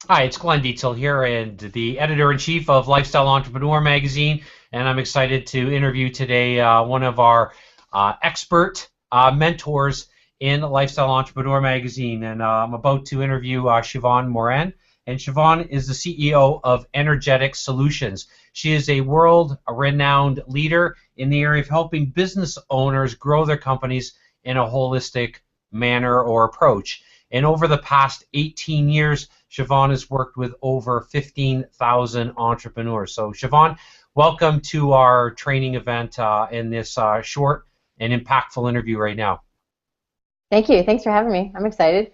Hi, it's Glenn Dietzel here, and the editor-in-chief of Lifestyle Entrepreneur magazine, and I'm excited to interview today one of our expert mentors in Lifestyle Entrepreneur magazine, and I'm about to interview Sheevaun Moran, and Sheevaun is the CEO of Energetic Solutions. She is a world-renowned leader in the area of helping business owners grow their companies in a holistic manner or approach. And over the past 18 years, Sheevaun has worked with over 15,000 entrepreneurs. So Sheevaun, welcome to our training event in this short and impactful interview right now. Thank you. Thanks for having me. I'm excited.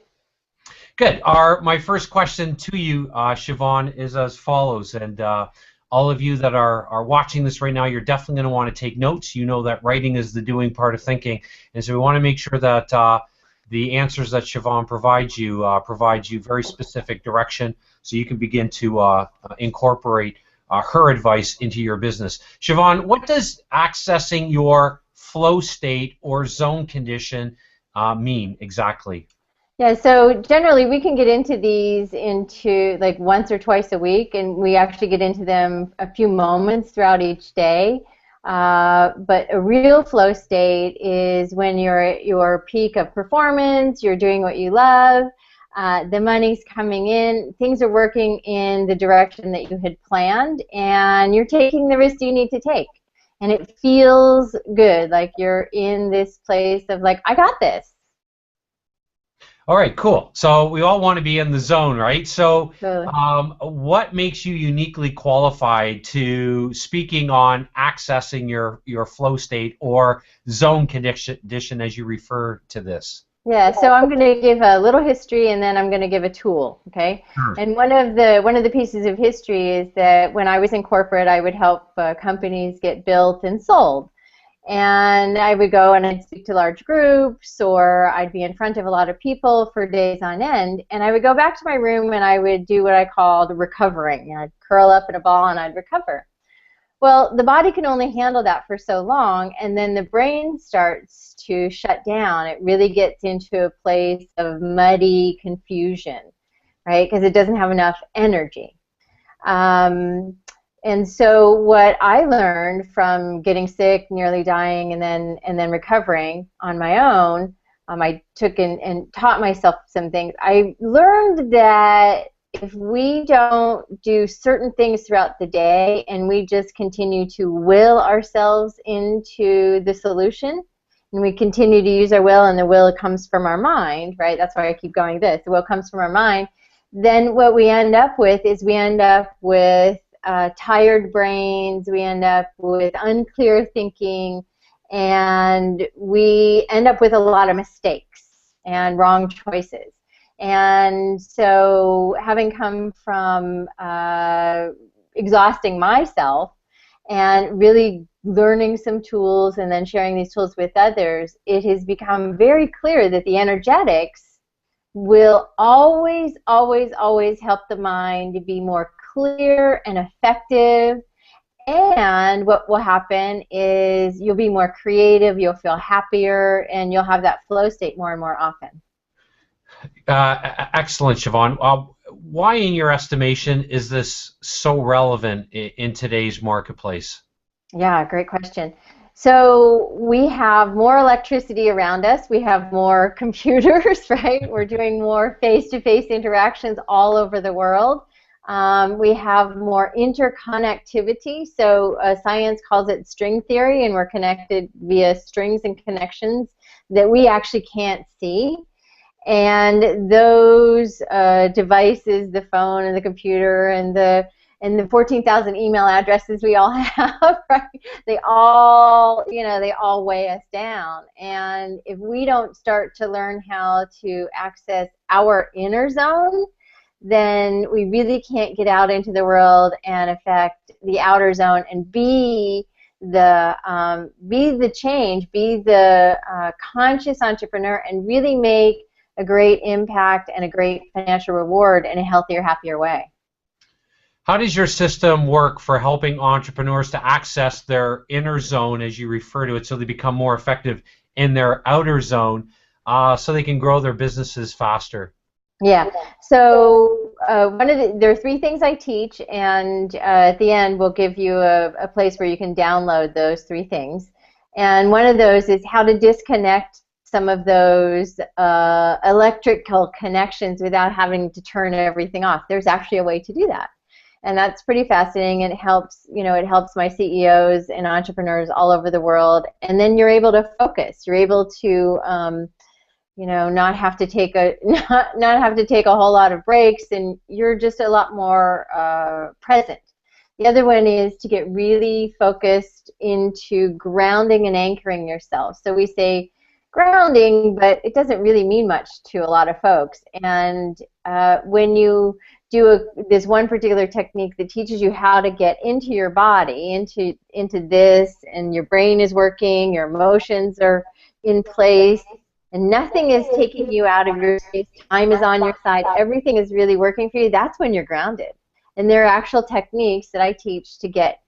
Good. My first question to you, Sheevaun, is as follows. And all of you that are watching this right now, you're definitely going to want to take notes. You know that writing is the doing part of thinking. And so we want to make sure that the answers that Sheevaun provides you very specific direction so you can begin to incorporate her advice into your business. Sheevaun, what does accessing your flow state or zone condition mean exactly? Yeah, so generally we can get into these into like once or twice a week, and we actually get into them a few moments throughout each day. But a real flow state is when you're at your peak of performance, you're doing what you love, the money's coming in, things are working in the direction that you had planned, and you're taking the risks you need to take. And it feels good, like you're in this place of like, I got this. All right, cool. So we all want to be in the zone, right? So So what makes you uniquely qualified to speaking on accessing your flow state or zone condition as you refer to this? yeah, so I'm going to give a little history and then I'm going to give a tool, okay? Sure. And one of the pieces of history is that when I was in corporate, I would help companies get built and sold. And I would go and I'd speak to large groups, or I'd be in front of a lot of people for days on end, and I would go back to my room and I would do what I called recovering. I'd curl up in a ball and I'd recover. Well, the body can only handle that for so long, and then the brain starts to shut down. It really gets into a place of muddy confusion, right? Because it doesn't have enough energy. And so what I learned from getting sick, nearly dying, and then recovering on my own, I took and taught myself some things. I learned that if we don't do certain things throughout the day and we just continue to will ourselves into the solution, and we continue to use our will, and the will comes from our mind, right? That's why I keep going this. The will comes from our mind. Then what we end up with is we end up with tired brains, we end up with unclear thinking, and we end up with a lot of mistakes and wrong choices. And so having come from exhausting myself and really learning some tools and then sharing these tools with others, it has become very clear that the energetics will always, always, always help the mind to be more clear and effective. And what will happen is you'll be more creative, you'll feel happier, and you'll have that flow state more and more often. Excellent, Sheevaun. Why, in your estimation, is this so relevant in today's marketplace? Yeah, great question. So we have more electricity around us. We have more computers, right? We're doing more face-to-face interactions all over the world. We have more interconnectivity. So science calls it string theory, and we're connected via strings and connections that we actually can't see. And those devices, the phone and the computer and the 14,000 email addresses we all have, right? They all weigh us down. And if we don't start to learn how to access our inner zone, then we really can't get out into the world and affect the outer zone and be the change, be the conscious entrepreneur, and really make a great impact and a great financial reward in a healthier, happier way. How does your system work for helping entrepreneurs to access their inner zone, as you refer to it, so they become more effective in their outer zone, so they can grow their businesses faster? Yeah. So there are three things I teach, and at the end we'll give you a place where you can download those three things. And one of those is how to disconnect some of those electrical connections without having to turn everything off. There's actually a way to do that, and that's pretty fascinating. And it helps, it helps my CEOs and entrepreneurs all over the world. And then you're able to focus. You're able to not have to take a not have to take a whole lot of breaks, and you're just a lot more present. The other one is to get really focused into grounding and anchoring yourself. So we say grounding, but it doesn't really mean much to a lot of folks. And when you do this one particular technique that teaches you how to get into your body, into this, and your brain is working, your emotions are in place, and nothing is taking you out of your space, time is on your side, everything is really working for you, that's when you're grounded. And there are actual techniques that I teach to get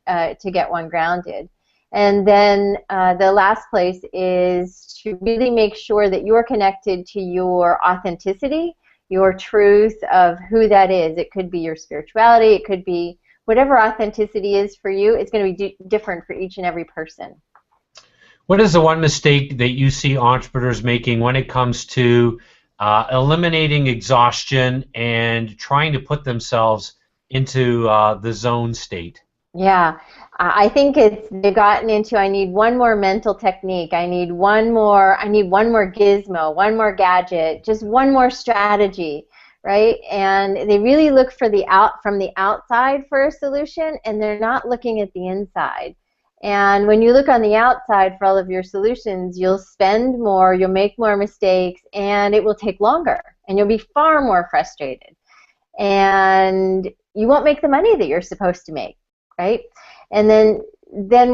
one grounded. And then the last place is to really make sure that you're connected to your authenticity, your truth of who that is. It could be your spirituality, it could be whatever authenticity is for you. It's going to be different for each and every person. What is the one mistake that you see entrepreneurs making when it comes to eliminating exhaustion and trying to put themselves into the zone state? Yeah, I think they've gotten into, I need one more mental technique, I need one more gizmo, one more gadget, just one more strategy, right? And they really look for from the outside for a solution, and they're not looking at the inside. And when you look on the outside for all of your solutions, you'll spend more, you'll make more mistakes, and it will take longer, and you'll be far more frustrated. And you won't make the money that you're supposed to make, right? And then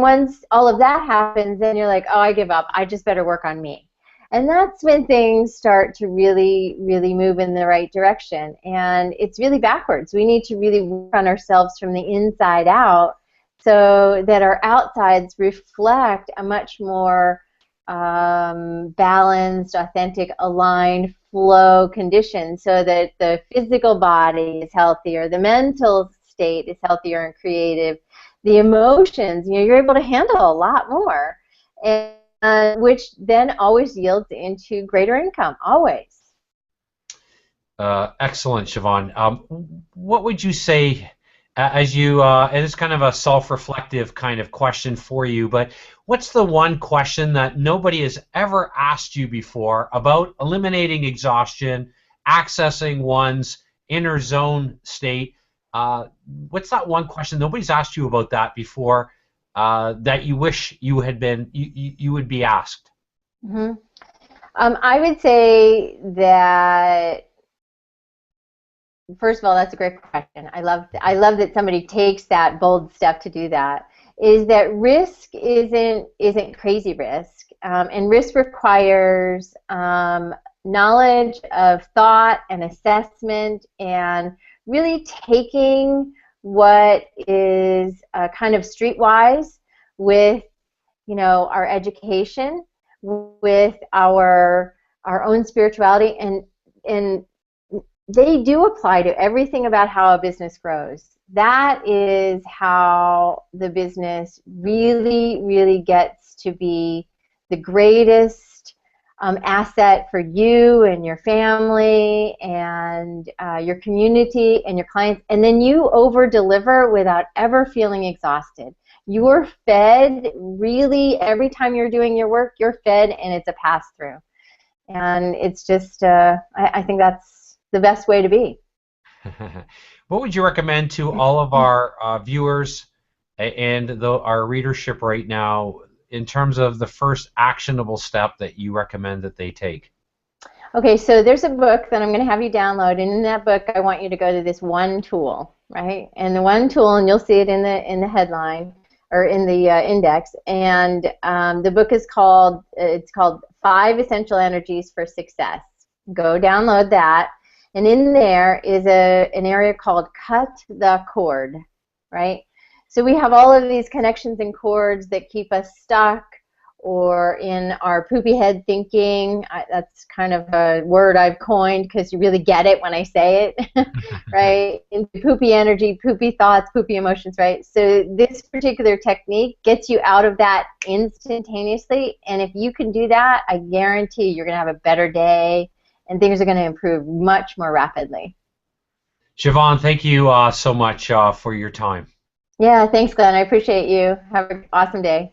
once all of that happens, then you're like, oh, I give up. I just better work on me. And that's when things start to really, really move in the right direction. And it's really backwards. We need to really work on ourselves from the inside out so that our outsides reflect a much more balanced, authentic, aligned flow condition, so that the physical body is healthier, the mental state is healthier and creative, the emotions, you're able to handle a lot more, and which then always yields into greater income, always. Excellent, Sheevaun. What would you say, as you, and it's kind of a self-reflective kind of question for you, but what's the one question that nobody has ever asked you before about eliminating exhaustion, accessing one's inner zone state? What's that one question nobody's asked you about that before that you wish you had been you would be asked? Mm-hmm. I would say that, first of all, that's a great question. I love that somebody takes that bold step to do that. Is that risk isn't crazy risk, and risk requires knowledge of thought and assessment, and really taking what is kind of streetwise with our education, with our own spirituality, and they do apply to everything about how a business grows. That is how the business really, really gets to be the greatest asset for you and your family and your community and your clients. And then you over-deliver without ever feeling exhausted. You're fed, really, every time you're doing your work, you're fed, and it's a pass-through. And it's just, I think that's the best way to be. What would you recommend to all of our viewers and our readership right now in terms of the first actionable step that you recommend that they take? Okay, so there's a book that I'm going to have you download, and in that book I want you to go to this one tool, right? And the one tool, and you'll see it in the headline or in the index, and the book is called 5 Essential Energies for Success. Go download that. And in there is an area called Cut the Cord, right? So we have all of these connections and cords that keep us stuck or in our poopy head thinking. That's kind of a word I've coined because you really get it when I say it, right? Into poopy energy, poopy thoughts, poopy emotions, right? So this particular technique gets you out of that instantaneously, and if you can do that, I guarantee you're going to have a better day, and things are going to improve much more rapidly. Sheevaun, thank you so much for your time. Yeah, thanks, Glenn. I appreciate you. Have an awesome day.